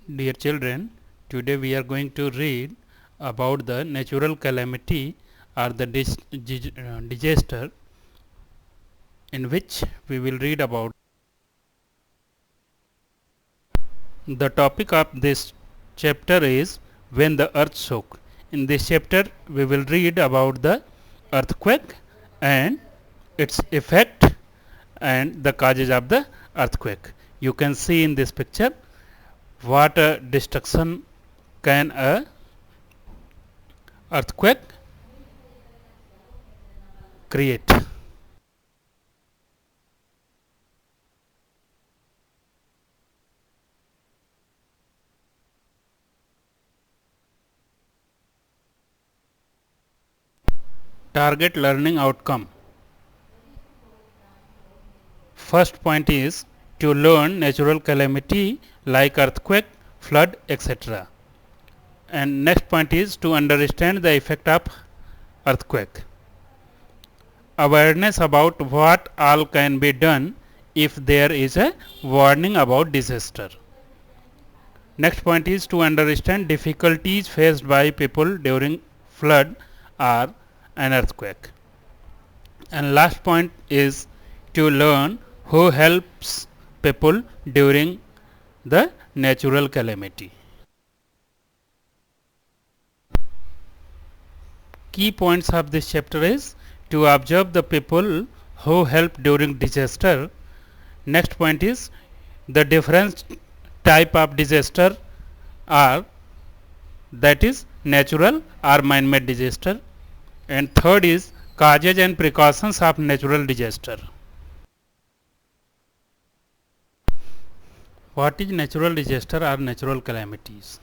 Dear children, today we are going to read about the natural calamity or the disaster, in which we will read about. The topic of this chapter is when the earth shook. In this chapter we will read about the earthquake and its effect and the causes of the earthquake. You can see in this picture what destruction can a earthquake create. Target learning outcome. First point is to learn natural calamity like earthquake, flood, etc. And next point is to understand the effect of earthquake. Awareness about what all can be done if there is a warning about disaster. Next point is to understand difficulties faced by people during flood or an earthquake. And last point is to learn who helps people during the natural calamity. Key points of this chapter is to observe the people who help during disaster. Next point is the different type of disaster are, that is natural or man-made disaster. And third is causes and precautions of natural disaster. What is natural disaster or natural calamities?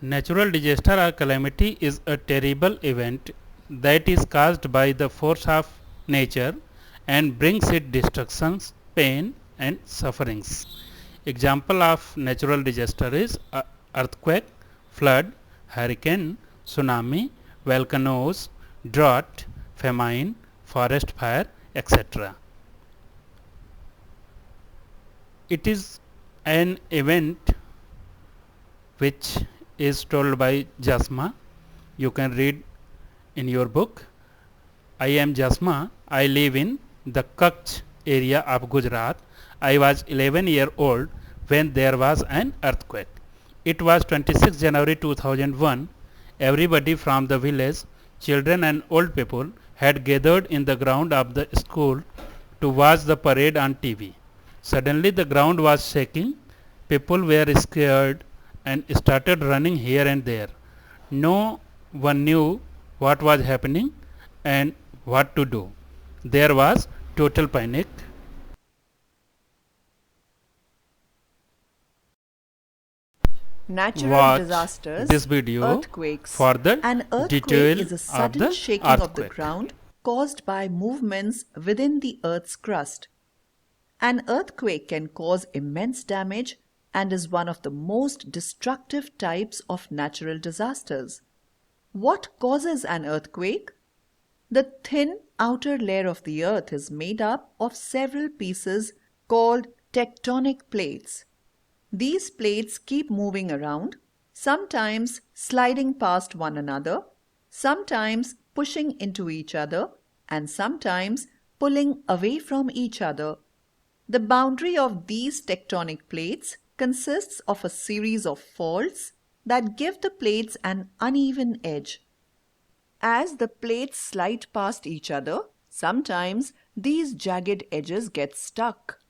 Natural disaster or calamity is a terrible event that is caused by the force of nature and brings it destructions, pain and sufferings. Example of natural disaster is earthquake, flood, hurricane, tsunami, volcanoes, drought, famine, forest fire, etc. It is an event which is told by Jasma. You can read in your book. I am Jasma. I live in the Kutch area of Gujarat. I was 11 years old when there was an earthquake. It was 26 January 2001. Everybody from the village, children and old people, had gathered in the ground of the school to watch the parade on TV. Suddenly the ground was shaking. People were scared and started running here and there. No one knew what was happening and what to do. There was total panic. Natural Watch disasters, this video earthquakes. for the An earthquake detail is a of sudden the shaking of the earthquake. ground caused by movements within the Earth's crust. An earthquake can cause immense damage and is one of the most destructive types of natural disasters. What causes an earthquake? The thin outer layer of the Earth is made up of several pieces called tectonic plates. These plates keep moving around, sometimes sliding past one another, sometimes pushing into each other, and sometimes pulling away from each other. The boundary of these tectonic plates consists of a series of faults that give the plates an uneven edge. As the plates slide past each other, sometimes these jagged edges get stuck.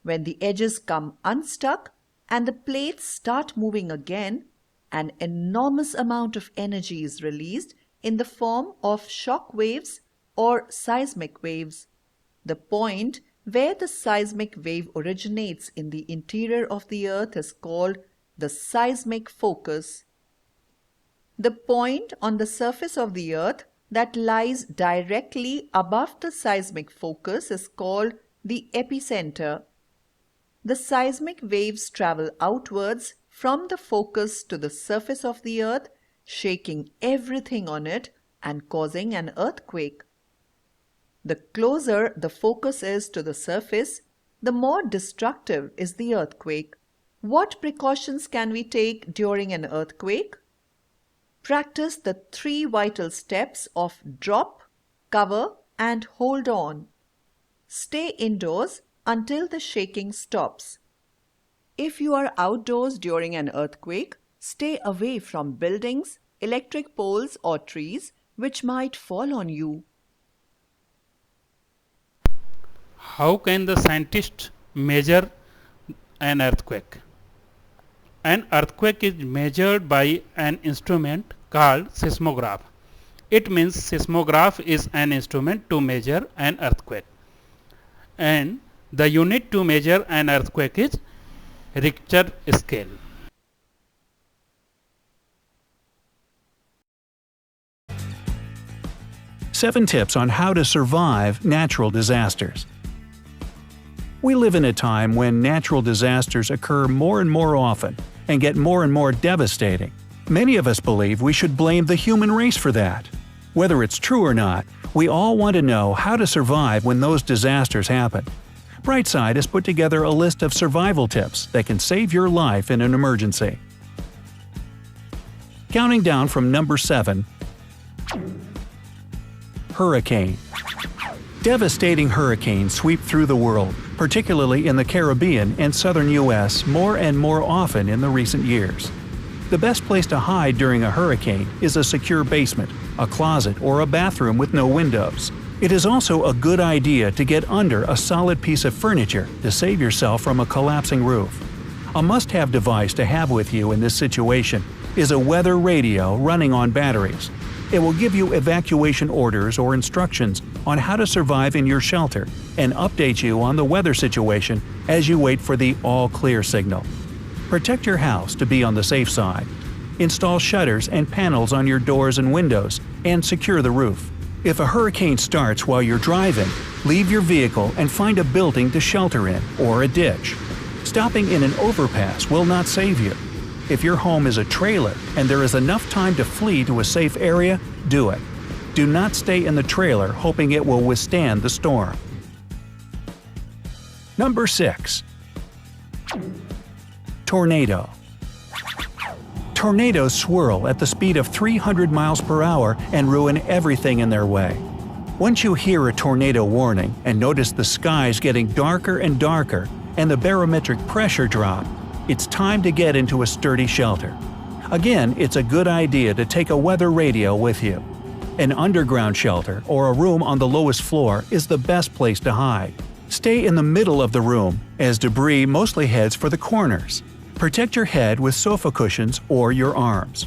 When the edges come unstuck and the plates start moving again, an enormous amount of energy is released in the form of shock waves or seismic waves. The point where the seismic wave originates in the interior of the Earth is called the seismic focus. The point on the surface of the Earth that lies directly above the seismic focus is called the epicenter. The seismic waves travel outwards from the focus to the surface of the Earth, shaking everything on it and causing an earthquake. The closer the focus is to the surface, the more destructive is the earthquake. What precautions can we take during an earthquake? Practice the 3 vital steps of drop, cover, and hold on. Stay indoors until the shaking stops. If you are outdoors during an earthquake, stay away from buildings, electric poles, or trees which might fall on you. How can the scientists measure an earthquake? An earthquake is measured by an instrument called seismograph. It means seismograph is an instrument to measure an earthquake. And the unit to measure an earthquake is Richter scale. Seven tips on how to survive natural disasters. We live in a time when natural disasters occur more and more often and get more and more devastating. Many of us believe we should blame the human race for that. Whether it's true or not, we all want to know how to survive when those disasters happen. Brightside has put together a list of survival tips that can save your life in an emergency. Counting down from number 7. Hurricane. Devastating hurricanes sweep through the world, particularly in the Caribbean and southern U.S. more and more often in the recent years. The best place to hide during a hurricane is a secure basement, a closet, or a bathroom with no windows. It is also a good idea to get under a solid piece of furniture to save yourself from a collapsing roof. A must-have device to have with you in this situation is a weather radio running on batteries. It will give you evacuation orders or instructions on how to survive in your shelter and update you on the weather situation as you wait for the all-clear signal. Protect your house to be on the safe side. Install shutters and panels on your doors and windows and secure the roof. If a hurricane starts while you're driving, leave your vehicle and find a building to shelter in or a ditch. Stopping in an overpass will not save you. If your home is a trailer and there is enough time to flee to a safe area, do it. Do not stay in the trailer hoping it will withstand the storm. Number 6. Tornado. Tornadoes swirl at the speed of 300 miles per hour and ruin everything in their way. Once you hear a tornado warning and notice the skies getting darker and darker and the barometric pressure drop, it's time to get into a sturdy shelter. Again, it's a good idea to take a weather radio with you. An underground shelter or a room on the lowest floor is the best place to hide. Stay in the middle of the room, as debris mostly heads for the corners. Protect your head with sofa cushions or your arms.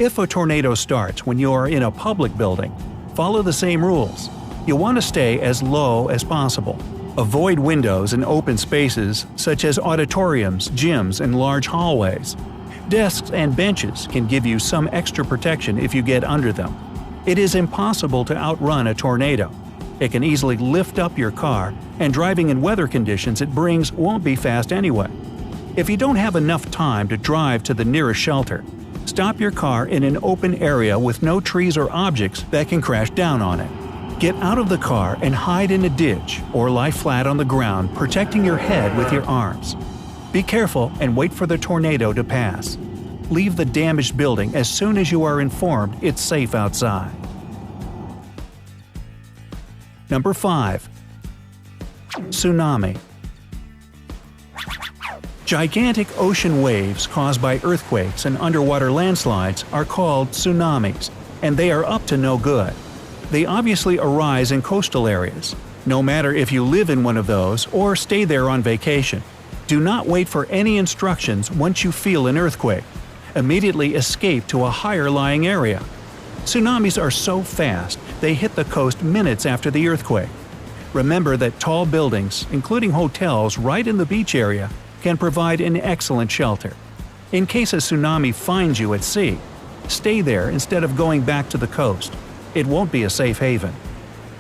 If a tornado starts when you are in a public building, follow the same rules. You'll want to stay as low as possible. Avoid windows in open spaces such as auditoriums, gyms, and large hallways. Desks and benches can give you some extra protection if you get under them. It is impossible to outrun a tornado. It can easily lift up your car, and driving in weather conditions it brings won't be fast anyway. If you don't have enough time to drive to the nearest shelter, stop your car in an open area with no trees or objects that can crash down on it. Get out of the car and hide in a ditch or lie flat on the ground, protecting your head with your arms. Be careful and wait for the tornado to pass. Leave the damaged building as soon as you are informed it's safe outside. Number 5. Tsunami. Gigantic ocean waves caused by earthquakes and underwater landslides are called tsunamis, and they are up to no good. They obviously arise in coastal areas. No matter if you live in one of those or stay there on vacation, do not wait for any instructions once you feel an earthquake. Immediately escape to a higher-lying area. Tsunamis are so fast, they hit the coast minutes after the earthquake. Remember that tall buildings, including hotels right in the beach area, can provide an excellent shelter. In case a tsunami finds you at sea, stay there instead of going back to the coast. It won't be a safe haven.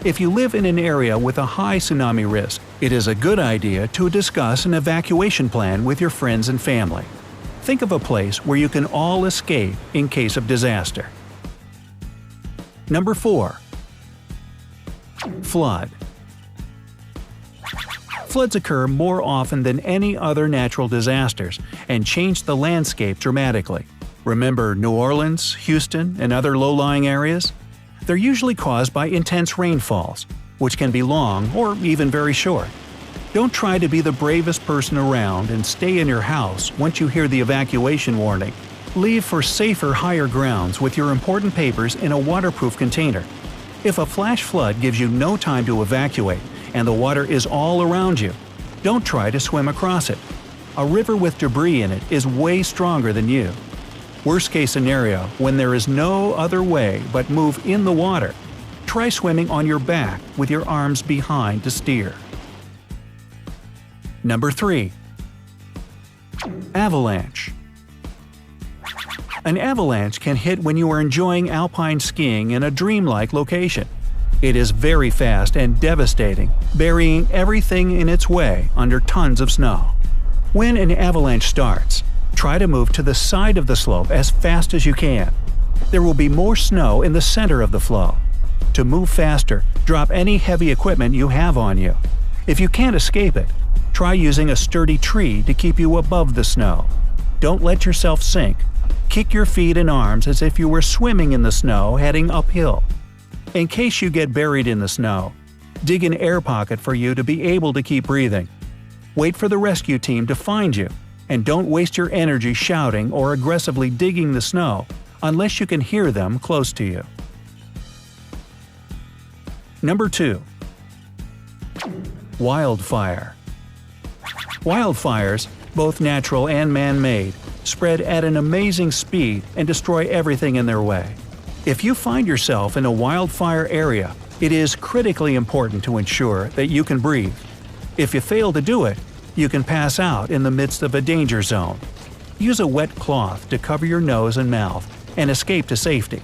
If you live in an area with a high tsunami risk, it is a good idea to discuss an evacuation plan with your friends and family. Think of a place where you can all escape in case of disaster. Number 4. Flood. Floods occur more often than any other natural disasters and change the landscape dramatically. Remember New Orleans, Houston, and other low-lying areas? They're usually caused by intense rainfalls, which can be long or even very short. Don't try to be the bravest person around and stay in your house once you hear the evacuation warning. Leave for safer, higher grounds with your important papers in a waterproof container. If a flash flood gives you no time to evacuate and the water is all around you, don't try to swim across it. A river with debris in it is way stronger than you. Worst case scenario, when there is no other way but move in the water, try swimming on your back with your arms behind to steer. Number 3. Avalanche. An avalanche can hit when you are enjoying alpine skiing in a dreamlike location. It is very fast and devastating, burying everything in its way under tons of snow. When an avalanche starts, try to move to the side of the slope as fast as you can. There will be more snow in the center of the flow. To move faster, drop any heavy equipment you have on you. If you can't escape it, try using a sturdy tree to keep you above the snow. Don't let yourself sink. Kick your feet and arms as if you were swimming in the snow heading uphill. In case you get buried in the snow, dig an air pocket for you to be able to keep breathing. Wait for the rescue team to find you, and don't waste your energy shouting or aggressively digging the snow unless you can hear them close to you. Number 2. Wildfire. Wildfires, both natural and man-made, spread at an amazing speed and destroy everything in their way. If you find yourself in a wildfire area, it is critically important to ensure that you can breathe. If you fail to do it, you can pass out in the midst of a danger zone. Use a wet cloth to cover your nose and mouth and escape to safety.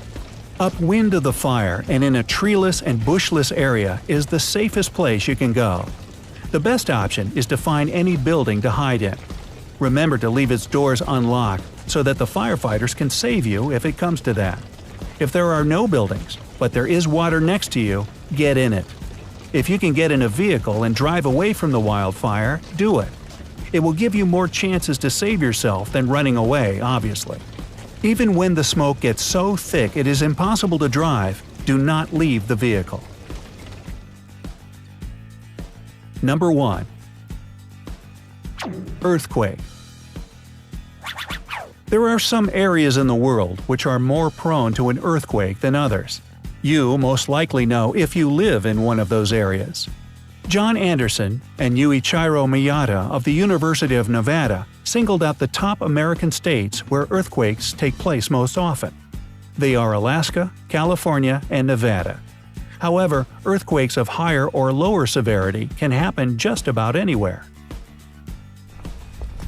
Upwind of the fire and in a treeless and bushless area is the safest place you can go. The best option is to find any building to hide in. Remember to leave its doors unlocked so that the firefighters can save you if it comes to that. If there are no buildings, but there is water next to you, get in it. If you can get in a vehicle and drive away from the wildfire, do it. It will give you more chances to save yourself than running away, obviously. Even when the smoke gets so thick it is impossible to drive, do not leave the vehicle. Number 1. Earthquake. There are some areas in the world which are more prone to an earthquake than others. You most likely know if you live in one of those areas. John Anderson and Yuichiro Miyata of the University of Nevada singled out the top American states where earthquakes take place most often. They are Alaska, California, and Nevada. However, earthquakes of higher or lower severity can happen just about anywhere.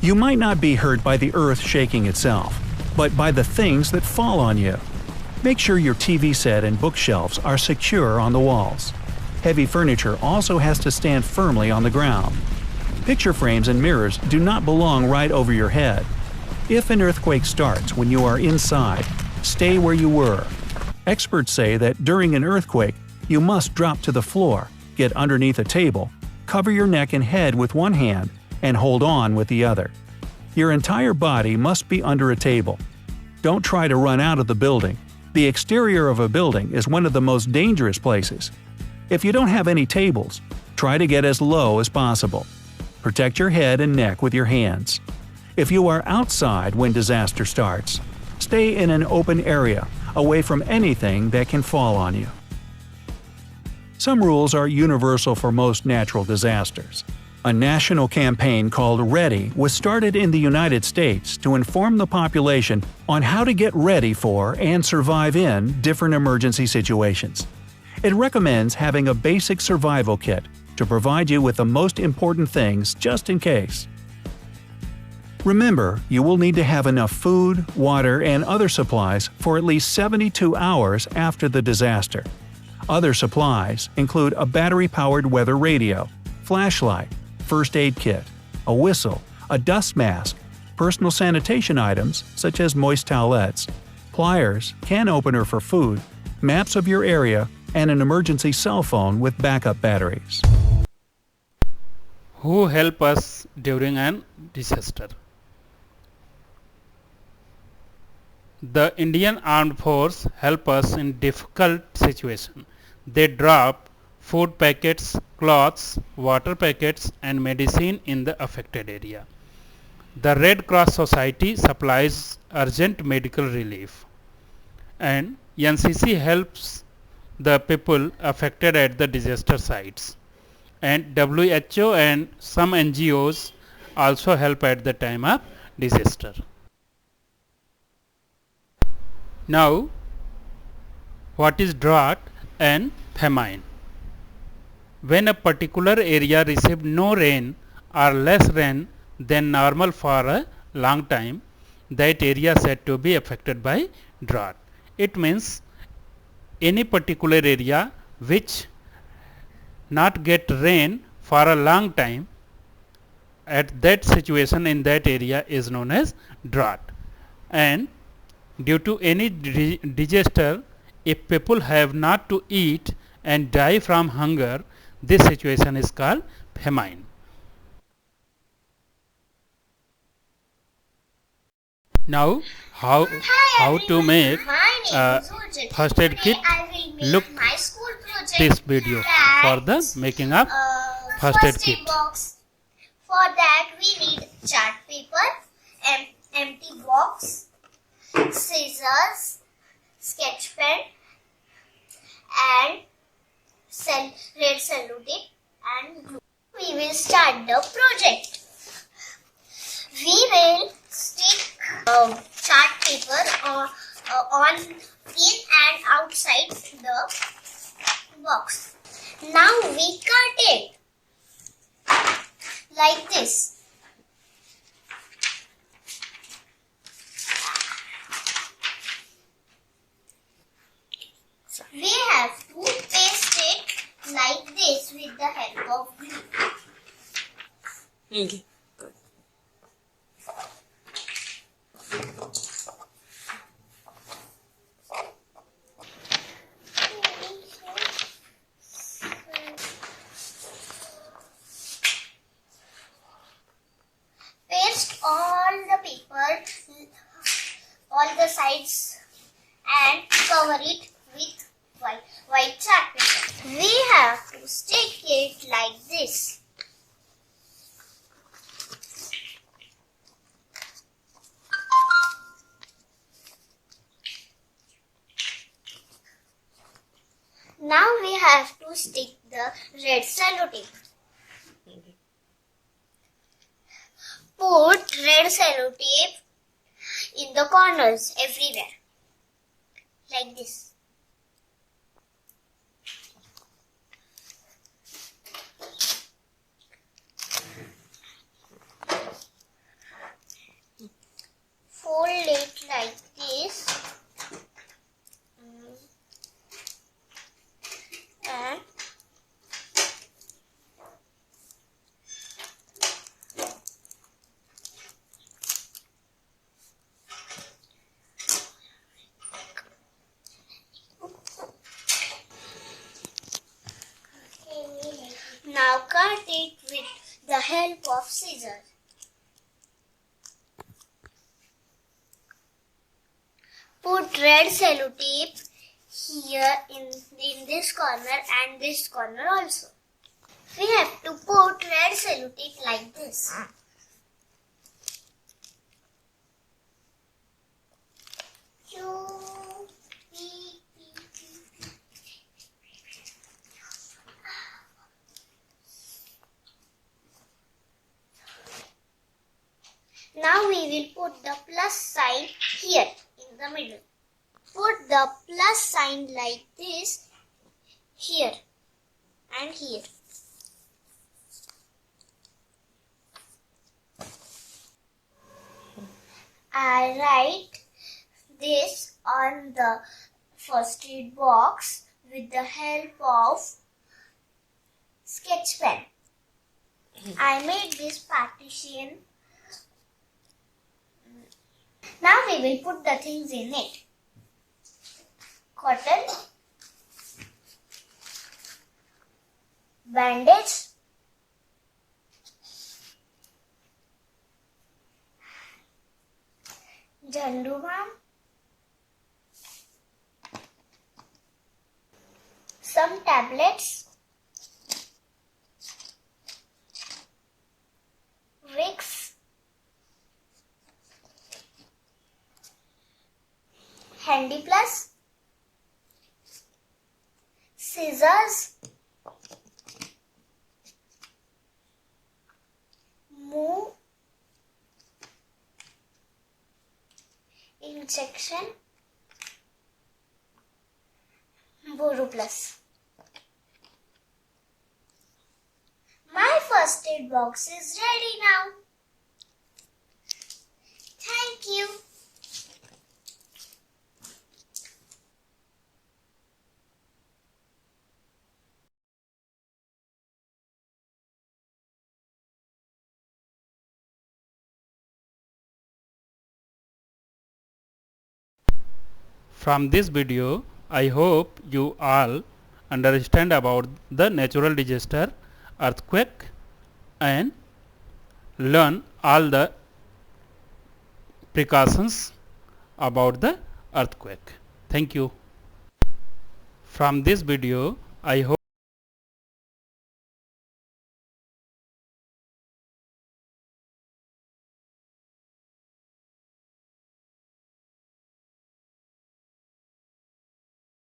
You might not be hurt by the earth shaking itself, but by the things that fall on you. Make sure your TV set and bookshelves are secure on the walls. Heavy furniture also has to stand firmly on the ground. Picture frames and mirrors do not belong right over your head. If an earthquake starts when you are inside, stay where you were. Experts say that during an earthquake, you must drop to the floor, get underneath a table, cover your neck and head with one hand, and hold on with the other. Your entire body must be under a table. Don't try to run out of the building. The exterior of a building is one of the most dangerous places. If you don't have any tables, try to get as low as possible. Protect your head and neck with your hands. If you are outside when disaster starts, stay in an open area, away from anything that can fall on you. Some rules are universal for most natural disasters. A national campaign called READY was started in the United States to inform the population on how to get ready for and survive in different emergency situations. It recommends having a basic survival kit to provide you with the most important things just in case. Remember, you will need to have enough food, water, and other supplies for at least 72 hours after the disaster. Other supplies include a battery-powered weather radio, flashlight, first aid kit, a whistle, a dust mask, personal sanitation items such as moist towelettes, pliers, can opener for food, maps of your area, and an emergency cell phone with backup batteries. who help us during an disaster. The Indian Armed Force help us in difficult situation. They drop food packets, cloths, water packets and medicine in the affected area. The Red Cross Society supplies urgent medical relief, and NCC helps the people affected at the disaster sites, and WHO and some NGOs also help at the time of disaster. Now, what is drought and famine? When a particular area receives no rain or less rain than normal for a long time, that area is said to be affected by drought. It means any particular area which not get rain for a long time, at that situation in that area is known as drought. And due to any disaster, if people have not to eat and die from hunger, this situation is called famine. Now, how to make a first aid kit? Look this video for the making of first aid kit. Box. For that we need chart paper, empty box, scissors, sketch pen and red sellotape and glue. We will start the project. We will stick chart paper on in and outside the box. Now we cut it like this. We have to paste it like this with the help of glue. Okay. Paste all the paper, all the sides and cover it with white chart paper. We have to stick it like this. Now we have to stick the red sellotape. Put red sellotape in the corners everywhere, like this. Fold it like this. And now cut it with the help of scissors. Put red sellotape here in this corner and this corner also. We have to put red sellotape like this. Now we will put the plus sign here in the middle. Put the plus sign like this here and here. I write this on the first aid box with the help of sketch pen. I made this partition. Now we will put the things in it. Cotton, bandage, Jhandu balm, some tablets, Vicks, Handy Plus, scissors, move, injection, Buru Plus. My first aid box is ready now. Thank you. From this video, I hope you all understand about the natural disaster, earthquake, and learn all the precautions about the earthquake. Thank you. From this video, I hope